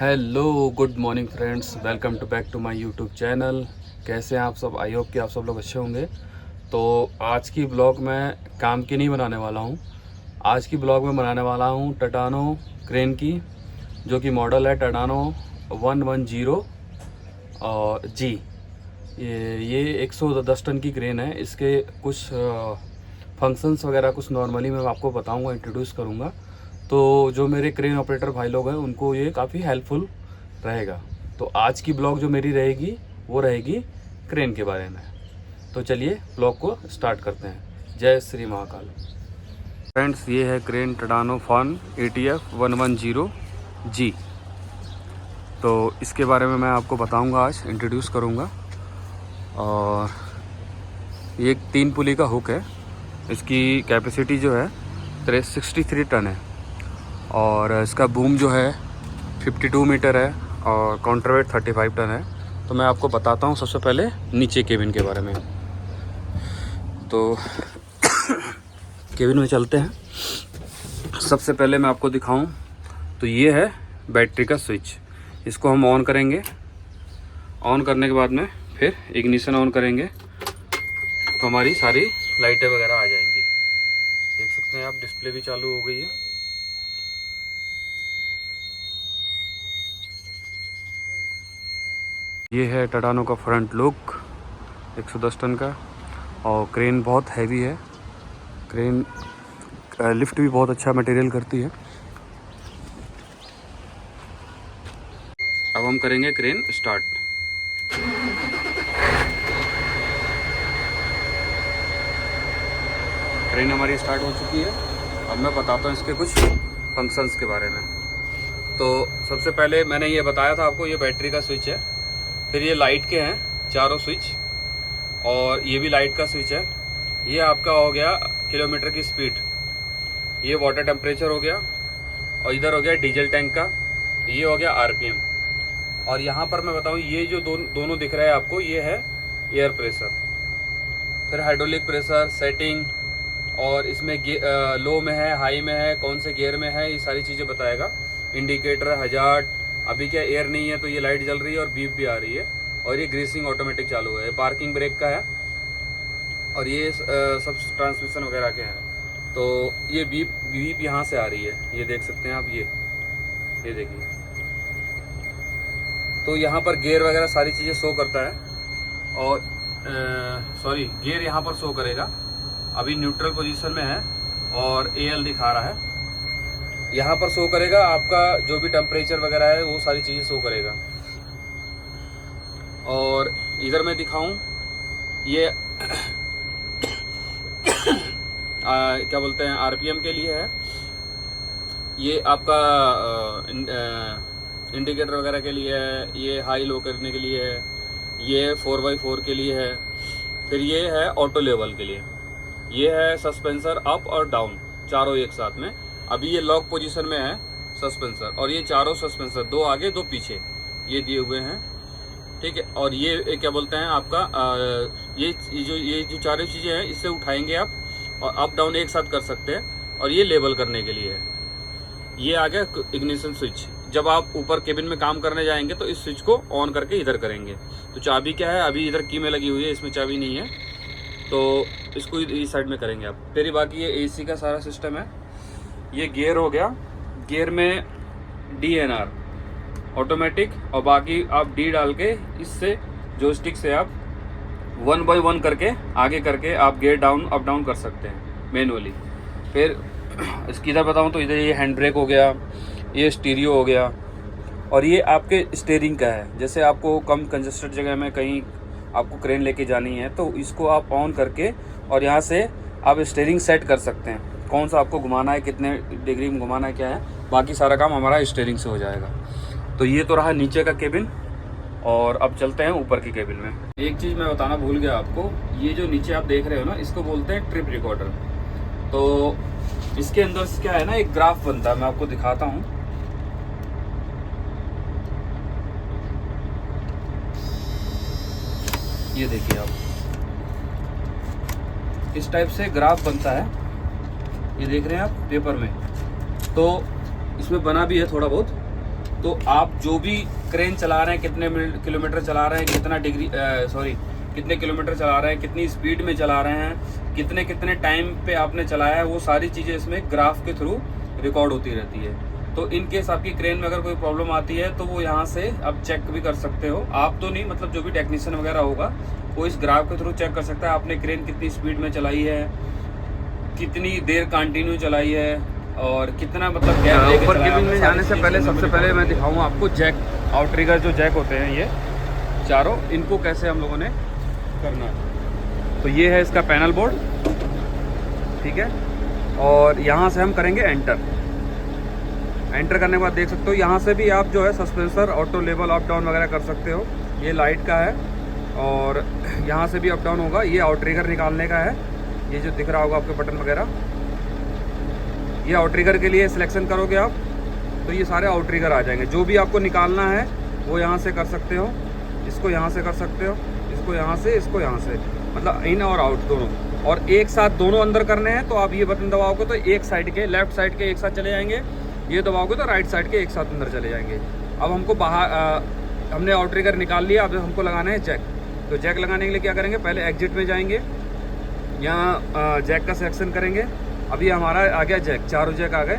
Hello good morning friends, welcome to back to my YouTube channel. कैसे हैं आप सब? आई होप कि आप सब लोग अच्छे होंगे। तो आज की ब्लॉग मैं काम की नहीं बनाने वाला हूं। आज की ब्लॉग में बनाने वाला हूं टाटानो क्रेन की, जो कि मॉडल है टाटानो 110 जी। ये 110 टन की क्रेन है। इसके कुछ फंक्शंस वगैरह कुछ नॉर्मली मैं आपको बताऊंगा, इंट्रोड्यूस करूंगा। तो जो मेरे क्रेन ऑपरेटर भाई लोग हैं उनको ये काफ़ी हेल्पफुल रहेगा। तो आज की ब्लॉग जो मेरी रहेगी वो रहेगी क्रेन के बारे में। तो चलिए ब्लॉग को स्टार्ट करते हैं। जय श्री महाकाल। फ्रेंड्स, ये है क्रेन टाटानो फॉन ATF 110 जी। तो इसके बारे में मैं आपको बताऊंगा, आज इंट्रोड्यूस करूंगा। और ये एक 3 पुली का हुक है। इसकी कैपेसिटी जो है 63 टन है और इसका बूम जो है 52 मीटर है और काउंटरवेट 35 टन है। तो मैं आपको बताता हूँ सबसे पहले नीचे केबिन के बारे में। तो केबिन में चलते हैं। सबसे पहले मैं आपको दिखाऊं तो ये है बैटरी का स्विच। इसको हम ऑन करेंगे। ऑन करने के बाद में फिर इग्निशन ऑन करेंगे तो हमारी सारी लाइटें वगैरह आ जाएंगी। देख सकते हैं आप, डिस्प्ले भी चालू हो गई है। ये है टाटानो का फ्रंट लुक 110 टन का। और क्रेन बहुत हैवी है। क्रेन लिफ्ट भी बहुत अच्छा मटेरियल करती है। अब हम करेंगे क्रेन स्टार्ट। ट्रेन हमारी स्टार्ट हो चुकी है। अब मैं बताता हूँ इसके कुछ फंक्शंस के बारे में। तो सबसे पहले मैंने ये बताया था आपको, ये बैटरी का स्विच है। फिर ये लाइट के हैं चारों स्विच, और ये भी लाइट का स्विच है। ये आपका हो गया किलोमीटर की स्पीड, ये वाटर टेम्परेचर हो गया, और इधर हो गया डीजल टैंक का, ये हो गया RPM। और यहाँ पर मैं बताऊँ, ये जो दोनों दिख रहा है आपको, ये है एयर प्रेशर। फिर हाइड्रोलिक प्रेशर सेटिंग, और इसमें लो में है, हाई में है, कौन से गियर में है, ये सारी चीज़ें बताएगा। इंडिकेटर, हजार्ड, अभी क्या एयर नहीं है तो ये लाइट जल रही है और बीप भी आ रही है। और ये ग्रीसिंग ऑटोमेटिक चालू है। पार्किंग ब्रेक का है, और ये सब ट्रांसमिशन वगैरह के हैं। तो ये बीप यहाँ से आ रही है, ये देख सकते हैं आप। ये देखिए। तो यहाँ पर गियर वगैरह सारी चीज़ें शो करता है। और गियर यहाँ पर शो करेगा। अभी न्यूट्रल पोजीशन में है और AL दिखा रहा है। यहाँ पर शो करेगा आपका जो भी टेम्परेचर वगैरह है, वो सारी चीज़ें शो करेगा। और इधर मैं दिखाऊं, ये क्या बोलते हैं, RPM के लिए है। ये आपका इंडिकेटर वगैरह के लिए है। ये हाई लो करने के लिए है। ये 4x4 के लिए है। फिर ये है ऑटो लेवल के लिए। ये है सस्पेंसर अप और डाउन, चारों एक साथ में। अभी ये लॉक पोजीशन में है सस्पेंसर, और ये चारों सस्पेंसर, 2 आगे 2 पीछे, ये दिए हुए हैं। ठीक है। और ये क्या बोलते हैं आपका, ये जो चारों चीज़ें हैं, इससे उठाएंगे आप और अप डाउन एक साथ कर सकते हैं। और ये लेवल करने के लिए है। ये आ गया इग्निशन स्विच। जब आप ऊपर केबिन में काम करने जाएंगे तो इस स्विच को ऑन करके इधर करेंगे। तो चाबी क्या है, अभी इधर की में लगी हुई है, इसमें चाबी नहीं है, तो इसको इस साइड में करेंगे आप। फिर बाकी ये AC का सारा सिस्टम है। ये गियर हो गया। गियर में DNR ऑटोमेटिक, और बाकी आप D डाल के इससे जोयस्टिक से आप 1 by 1 करके आगे करके आप गियर डाउन अप डाउन कर सकते हैं मैनुअली। फिर इसकी इधर बताऊँ तो इधर ये हैंड ब्रेक हो गया, ये स्टीरियो हो गया, और ये आपके स्टीयरिंग का है। जैसे आपको कम कंजस्टेड जगह में कहीं आपको क्रेन लेके जानी है तो इसको आप ऑन करके और यहाँ से आप स्टीयरिंग सेट कर सकते हैं, कौन सा आपको घुमाना है, कितने डिग्री में घुमाना है, क्या है। बाकी सारा काम हमारा स्टीयरिंग से हो जाएगा। तो ये तो रहा नीचे का केबिन, और अब चलते हैं ऊपर की केबिन में। एक चीज़ मैं बताना भूल गया आपको, ये जो नीचे आप देख रहे हो ना, इसको बोलते हैं ट्रिप रिकॉर्डर। तो इसके अंदर क्या है ना, एक ग्राफ बनता है, मैं आपको दिखाता हूँ। ये देखिए आप, इस टाइप से ग्राफ बनता है। ये देख रहे हैं आप पेपर में। तो इसमें बना भी है थोड़ा बहुत, तो आप जो भी क्रेन चला रहे हैं, कितने किलोमीटर चला रहे हैं, कितने किलोमीटर चला रहे हैं, कितनी स्पीड में चला रहे हैं, कितने कितने टाइम पे आपने चलाया है, वो सारी चीज़ें इसमें ग्राफ के थ्रू रिकॉर्ड होती रहती है। तो इन केस आपकी क्रेन में अगर कोई प्रॉब्लम आती है तो वो यहाँ से आप चेक भी कर सकते हो। आप तो नहीं, मतलब जो भी टेक्नीशियन वगैरह होगा वो इस ग्राफ के थ्रू चेक कर सकता है आपने क्रेन कितनी स्पीड में चलाई है, कितनी देर कंटिन्यू चलाई है, और कितना मतलब गैप लेके ऊपर चलाया। केबिन में जाने से पहले सबसे पहले मैं दिखाऊंगा आपको जैक, आउटरिगर जो जैक होते हैं ये चारों, इनको कैसे हम लोगों ने करना है। तो ये है इसका पैनल बोर्ड, ठीक है। और यहाँ से हम करेंगे एंटर करने के बाद देख सकते हो यहाँ से भी आप जो है सस्पेंसर ऑटो लेवल अप डाउन वगैरह कर सकते हो। ये लाइट का है और यहाँ से भी अप डाउन होगा। ये आउटरिगर निकालने का है, ये जो दिख रहा होगा आपके बटन वगैरह, ये आउटरिगर के लिए सिलेक्शन करोगे आप तो ये सारे आउटरिगर आ जाएंगे। जो भी आपको निकालना है वो यहाँ से कर सकते हो, इसको यहाँ से कर सकते हो, इसको यहाँ से, इसको यहाँ से, मतलब इन और आउट दोनों। और एक साथ दोनों अंदर करने हैं तो आप ये बटन दबाओगे तो एक साइड के, लेफ्ट साइड के एक साथ चले जाएंगे, ये दबाओगे तो राइट साइड के एक साथ अंदर चले जाएंगे। अब हमको बाहर हमने आउटरिगर निकाल लिया, अब हमको लगाना है जैक। तो जैक लगाने के लिए क्या करेंगे, पहले एग्जिट में जाएंगे, यहाँ जैक का सिलेक्शन करेंगे। अभी हमारा आ गया जैक, चारों जैक आ गए।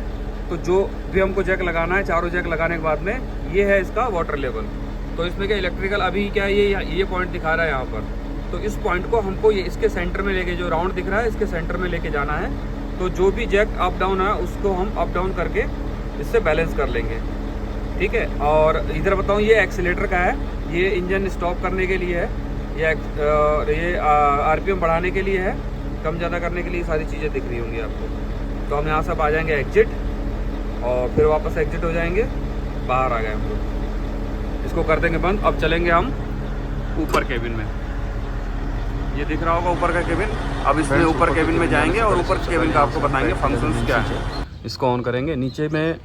तो जो भी हमको जैक लगाना है, चारों जैक लगाने के बाद में ये है इसका वाटर लेवल। तो इसमें क्या इलेक्ट्रिकल अभी क्या ये पॉइंट दिखा रहा है यहाँ पर, तो इस पॉइंट को हमको ये इसके सेंटर में लेके, जो राउंड दिख रहा है इसके सेंटर में लेके जाना है। तो जो भी जैक अप डाउन है उसको हम अप डाउन करके इससे बैलेंस कर लेंगे, ठीक है। और इधर बताऊँ, ये एक्सीलेटर का है, ये इंजन स्टॉप करने के लिए है, ये आरपीएम बढ़ाने के लिए है, कम ज़्यादा करने के लिए सारी चीज़ें दिख रही होंगी आपको। तो हम यहाँ से आ जाएंगे एग्जिट और फिर वापस एग्जिट हो जाएंगे, बाहर आ गए हम लोग। इसको कर देंगे बंद। अब चलेंगे हम ऊपर केबिन में, ये दिख रहा होगा ऊपर का केबिन। अब इसमें ऊपर केबिन में जाएंगे और ऊपर केबिन का आपको बताएंगे फंक्शंस क्या है। इसको ऑन करेंगे। नीचे में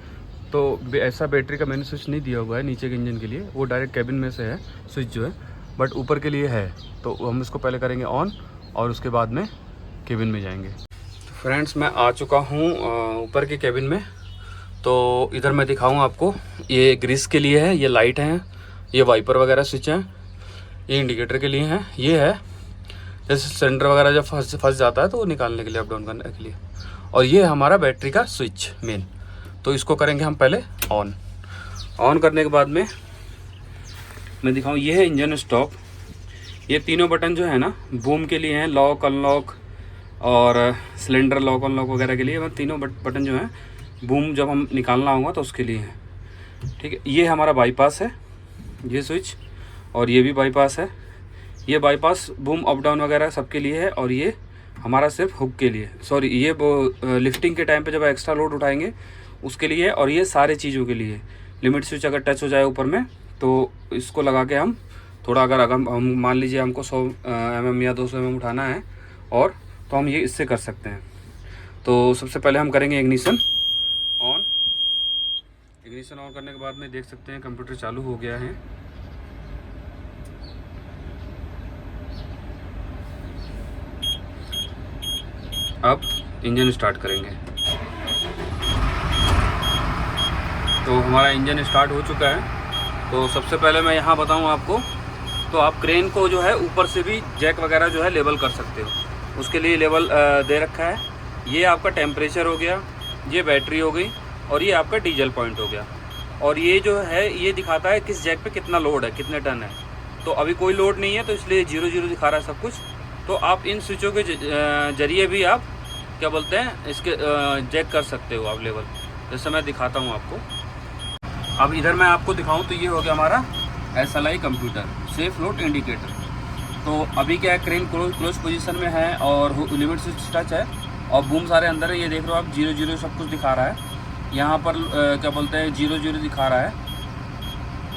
तो ऐसा बैटरी का मैंने स्विच नहीं दिया हुआ है नीचे के इंजन के लिए, वो डायरेक्ट केबिन में से है स्विच जो है, बट ऊपर के लिए है। तो हम इसको पहले करेंगे ऑन और उसके बाद में केबिन में जाएंगे। तो फ्रेंड्स, मैं आ चुका हूँ ऊपर के केबिन में। तो इधर मैं दिखाऊँ आपको, ये ग्रीस के लिए है, ये लाइट हैं, ये वाइपर वगैरह स्विच हैं, ये इंडिकेटर के लिए हैं, ये है जैसे सिलेंडर वगैरह जब फंस जाता है तो वो निकालने के लिए, अप डाउन करने के लिए। और ये हमारा बैटरी का स्विच मेन। तो इसको करेंगे हम पहले ऑन करने के बाद में मैं दिखाऊँ, ये है इंजन स्टॉप। ये तीनों बटन जो है ना बूम के लिए हैं, लॉक अनलॉक और सिलेंडर लॉक अनलॉक वगैरह के लिए। वो तीनों बटन जो हैं बूम जब हम निकालना होगा तो उसके लिए हैं, ठीक है। ये हमारा बाईपास है, ये स्विच, और ये भी बाईपास है। ये बाईपास बूम अप डाउन वगैरह सबके लिए है, और ये हमारा सिर्फ हुक के लिए, सॉरी ये लिफ्टिंग के टाइम पे जब एक्स्ट्रा लोड उठाएंगे उसके लिए। और ये सारे चीज़ों के लिए लिमिट स्विच अगर टच हो जाए ऊपर में तो इसको लगा के हम थोड़ा, अगर हम मान लीजिए हमको 100 mm या 200 mm उठाना है और तो हम ये इससे कर सकते हैं। तो सबसे पहले हम करेंगे इग्निशन ऑन। इग्निशन ऑन करने के बाद में देख सकते हैं कंप्यूटर चालू हो गया है। अब इंजन स्टार्ट करेंगे। तो हमारा इंजन स्टार्ट हो चुका है। तो सबसे पहले मैं यहाँ बताऊँ आपको, तो आप क्रेन को जो है ऊपर से भी जैक वगैरह जो है लेवल कर सकते हो। उसके लिए लेवल दे रखा है। ये आपका टेम्परेचर हो गया, ये बैटरी हो गई, और ये आपका डीजल पॉइंट हो गया। और ये जो है ये दिखाता है किस जैक पे कितना लोड है, कितने टन है। तो अभी कोई लोड नहीं है तो इसलिए 0-0 दिखा रहा है सब कुछ। तो आप इन स्विचों के जरिए भी आप क्या बोलते हैं इसके चेक कर सकते हो आप लेवल, जैसे मैं दिखाता हूँ आपको। अब इधर मैं आपको दिखाऊँ तो ये हो गया हमारा SLI computer, safe load indicator. तो अभी क्या है, क्रेन क्लोज पोजीशन में है और लिमिट स्विच टच है और बूम सारे अंदर है। ये देख रहे हो आप 0-0 सब कुछ दिखा रहा है। यहाँ पर क्या बोलते हैं 0-0 दिखा रहा है।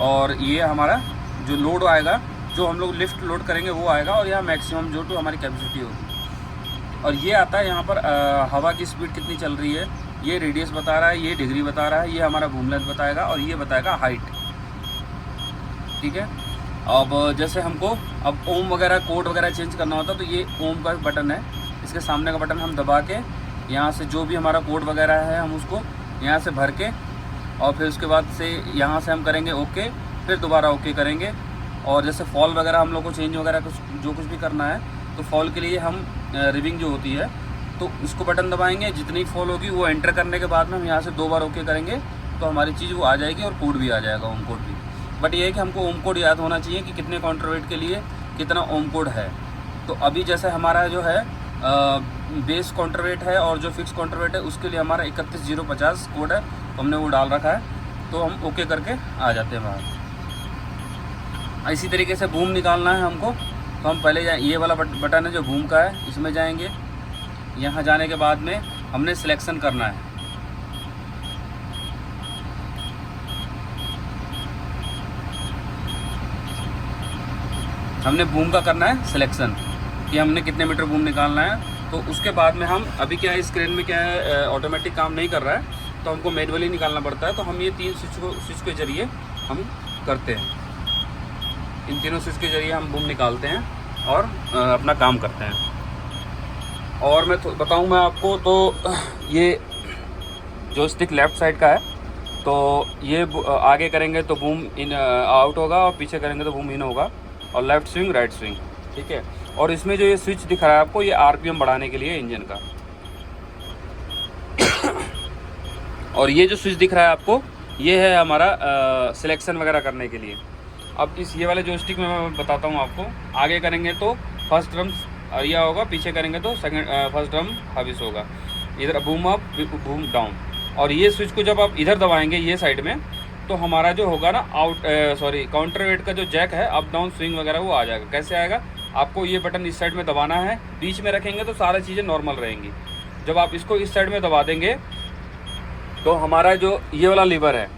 और ये हमारा जो लोड आएगा, जो हम लोग लिफ्ट लोड करेंगे वो आएगा, और यहाँ मैक्सिमम जो टू हमारी कैपेसिटी होगी। और ये आता है यहाँ पर हवा की स्पीड कितनी चल रही है, ये रेडियस बता रहा है, ये डिग्री बता रहा है, ये हमारा बूम लेंथ बताएगा, और ये बताएगा हाइट, ठीक है। अब जैसे हमको अब ओम वगैरह कोड वगैरह चेंज करना होता है तो ये ओम का बटन है, इसके सामने का बटन हम दबा के यहाँ से जो भी हमारा कोड वगैरह है हम उसको यहाँ से भर के और फिर उसके बाद से यहाँ से हम करेंगे ओके, फिर दोबारा ओके करेंगे। और जैसे फॉल वगैरह हम लोग को चेंज वगैरह कुछ भी करना है, तो फॉल के लिए हम रिविंग जो होती है तो उसको बटन दबाएंगे, जितनी फॉल होगी वो एंटर करने के बाद में हम यहाँ से 2 बार ओके करेंगे तो हमारी चीज़ वो आ जाएगी और कोड भी आ जाएगा, ओम कोड भी। बट ये है कि हमको ओम कोड याद होना चाहिए कि कितने काउंटरवेट के लिए कितना ओम कोड है। तो अभी जैसे हमारा जो है बेस काउंटरवेट है और जो फिक्स काउंटरवेट है उसके लिए हमारा 31050 कोड है, तो हमने वो डाल रखा है, तो हम ओके करके आ जाते हैं बाहर। इसी तरीके से बूम निकालना है हमको, तो हम पहले ये वाला बटन है जो बूम का है, इसमें जाएंगे। यहाँ जाने के बाद में हमने सिलेक्शन करना है। हमने बूम का करना है सिलेक्शन कि हमने कितने मीटर बूम निकालना है। तो उसके बाद में हम अभी क्या है, स्क्रीन में क्या है, ऑटोमेटिक काम नहीं कर रहा है, तो हमको मैनुअली निकालना पड़ता है। तो हम ये 3 स्विच के ज़रिए हम करते हैं। इन तीनों स्विच के ज़रिए हम बूम निकालते हैं और अपना काम करते हैं। और मैं बताऊं मैं आपको, तो ये जो स्टिक लेफ़्ट साइड का है, तो ये आगे करेंगे तो बूम इन आउट होगा और पीछे करेंगे तो बूम इन होगा, और लेफ़्ट स्विंग राइट स्विंग, ठीक है। और इसमें जो ये स्विच दिख रहा है आपको, ये आरपीएम बढ़ाने के लिए इंजन का। और ये जो स्विच दिख रहा है आपको, ये है हमारा सिलेक्शन वगैरह करने के लिए। अब ये वाले जोयस्टिक में मैं बताता हूँ आपको। आगे करेंगे तो फर्स्ट ड्रम अरिया होगा, पीछे करेंगे तो फर्स्ट ड्रम हाविस होगा। इधर बूम अप बूम डाउन। और ये स्विच को जब आप इधर दबाएंगे ये साइड में, तो हमारा जो होगा ना काउंटरवेट का जो जैक है, अप डाउन स्विंग वगैरह वो आ जाएगा। कैसे आएगा, आपको ये बटन इस साइड में दबाना है, बीच में रखेंगे तो सारी चीज़ें नॉर्मल रहेंगी। जब आप इसको इस साइड में दबा देंगे तो हमारा जो ये वाला लीवर है,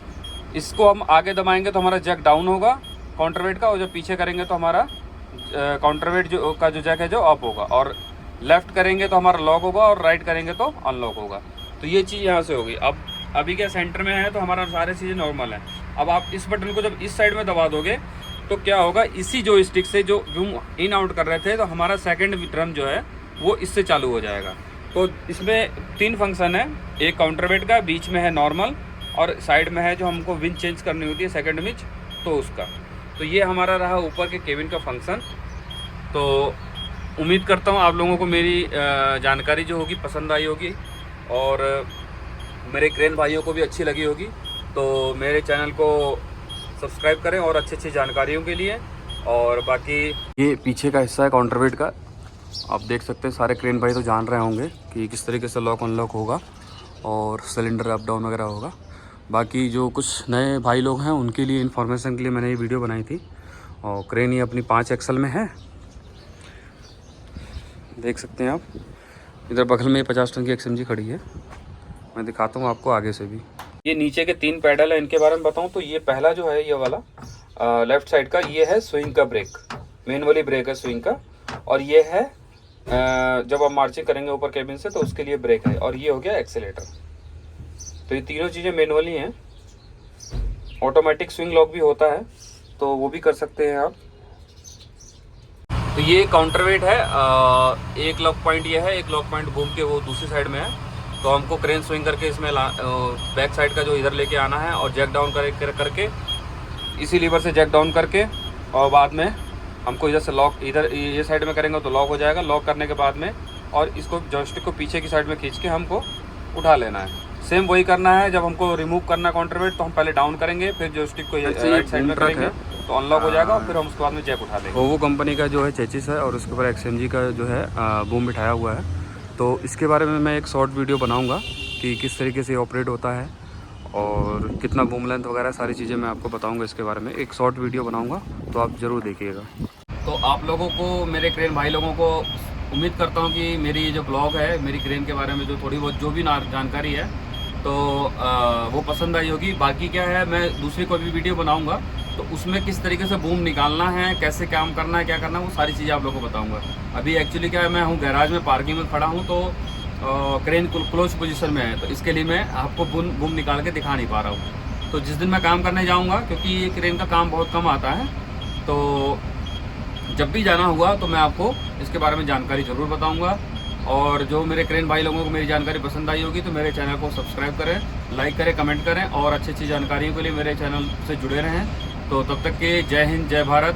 इसको हम आगे दबाएंगे तो हमारा जैक डाउन होगा काउंटरवेट का, और जब पीछे करेंगे तो हमारा काउंटरवेट का जो जैक है जो अप होगा। और लेफ़्ट करेंगे तो हमारा लॉक होगा और राइट करेंगे तो अनलॉक होगा। तो ये चीज़ यहाँ से होगी। अब अभी क्या सेंटर में है तो हमारा सारी चीज़ें नॉर्मल है। अब आप इस बटन को जब इस साइड में दबा दोगे तो क्या होगा, इसी जो स्टिक से जो बूम इन आउट कर रहे थे, तो हमारा सेकंड ड्रम जो है वो इससे चालू हो जाएगा। तो इसमें 3 फंक्शन है, एक काउंटरवेट का, बीच में है नॉर्मल, और साइड में है जो हमको विंच चेंज करनी होती है सेकंड विंच, तो उसका। तो ये हमारा रहा ऊपर के केबिन का फंक्शन। तो उम्मीद करता हूँ आप लोगों को मेरी जानकारी जो होगी पसंद आई होगी, और मेरे क्रेन भाइयों को भी अच्छी लगी होगी। तो मेरे चैनल को सब्सक्राइब करें और अच्छी जानकारियों के लिए। और बाकी ये पीछे का हिस्सा है काउंटरवेट का, आप देख सकते हैं। सारे क्रेन भाई तो जान रहे होंगे कि किस तरीके से लॉक अनलॉक होगा और सिलेंडर अप डाउन वगैरह होगा। बाकी जो कुछ नए भाई लोग हैं उनके लिए इन्फॉर्मेशन के लिए मैंने ये वीडियो बनाई थी। और क्रेन ये अपनी 5 एक्सल में है, देख सकते हैं आप। इधर बगल में 50 टन की XMG खड़ी है, मैं दिखाता हूँ आपको आगे से भी। ये नीचे के 3 पैडल है, इनके बारे में बताऊँ तो ये पहला जो है ये वाला लेफ़्ट साइड का, ये है स्विंग का ब्रेक, मैनुअली ब्रेक है स्विंग का। और ये है जब आप मार्चिंग करेंगे ऊपर केबिन से तो उसके लिए ब्रेक है। और ये हो गया एक्सेलेटर। तो ये तीनों चीज़ें मैनुअली हैं। ऑटोमेटिक स्विंग लॉक भी होता है, तो वो भी कर सकते हैं आप। तो ये काउंटरवेट है, एक लॉक पॉइंट ये है, एक लॉक पॉइंट बूम के वो दूसरी साइड में है। तो हमको क्रेन स्विंग करके इसमें बैक साइड का जो इधर लेके आना है, और जैक डाउन करके इसी लीवर से जैक डाउन करके, और बाद में हमको इधर से लॉक, इधर ये साइड में करेंगे तो लॉक हो जाएगा। लॉक करने के बाद में और इसको जॉयस्टिक को पीछे की साइड में खींच के हमको उठा लेना है। सेम वही करना है, जब हमको रिमूव करना काउंटरवेट तो हम पहले डाउन करेंगे, फिर जॉयस्टिक को राइट साइड में करेंगे तो अनलॉक हो जाएगा, और फिर हम उसके बाद में जैक उठा लेंगे। वो कंपनी का जो है चेचिस है, और उसके ऊपर XMG का जो है बूम बिठाया हुआ है। तो इसके बारे में मैं एक शॉर्ट वीडियो बनाऊँगा कि किस तरीके से ऑपरेट होता है और कितना बूम लेंथ वगैरह सारी चीज़ें मैं आपको बताऊँगा। इसके बारे में एक शॉर्ट वीडियो बनाऊँगा, तो आप ज़रूर देखिएगा। तो आप लोगों को, मेरे क्रेन भाई लोगों को उम्मीद करता हूँ कि मेरी जो ब्लॉग है, मेरी क्रेन के बारे में जो थोड़ी बहुत जो भी जानकारी है, तो वो पसंद आई होगी। बाकी क्या है, मैं दूसरी कोई भी वीडियो बनाऊँगा तो उसमें किस तरीके से बूम निकालना है, कैसे काम करना है, क्या करना है, वो सारी चीज़ें आप लोगों को बताऊँगा। अभी एक्चुअली क्या है, मैं हूँ गैराज में, पार्किंग में खड़ा हूँ, तो क्रेन क्लोज पोजीशन में है, तो इसके लिए मैं आपको बूम निकाल के दिखा नहीं पा रहा हूँ। तो जिस दिन मैं काम करने जाऊँगा, क्योंकि ये क्रेन का काम बहुत कम आता है, तो जब भी जाना हुआ तो मैं आपको इसके बारे में जानकारी ज़रूर बताऊंगा। और जो मेरे क्रेन भाई लोगों को मेरी जानकारी पसंद आई होगी तो मेरे चैनल को सब्सक्राइब करें, लाइक करें, कमेंट करें और अच्छी अच्छी जानकारियों के लिए मेरे चैनल से जुड़े रहें। तो तब तक के जय हिंद, जय भारत।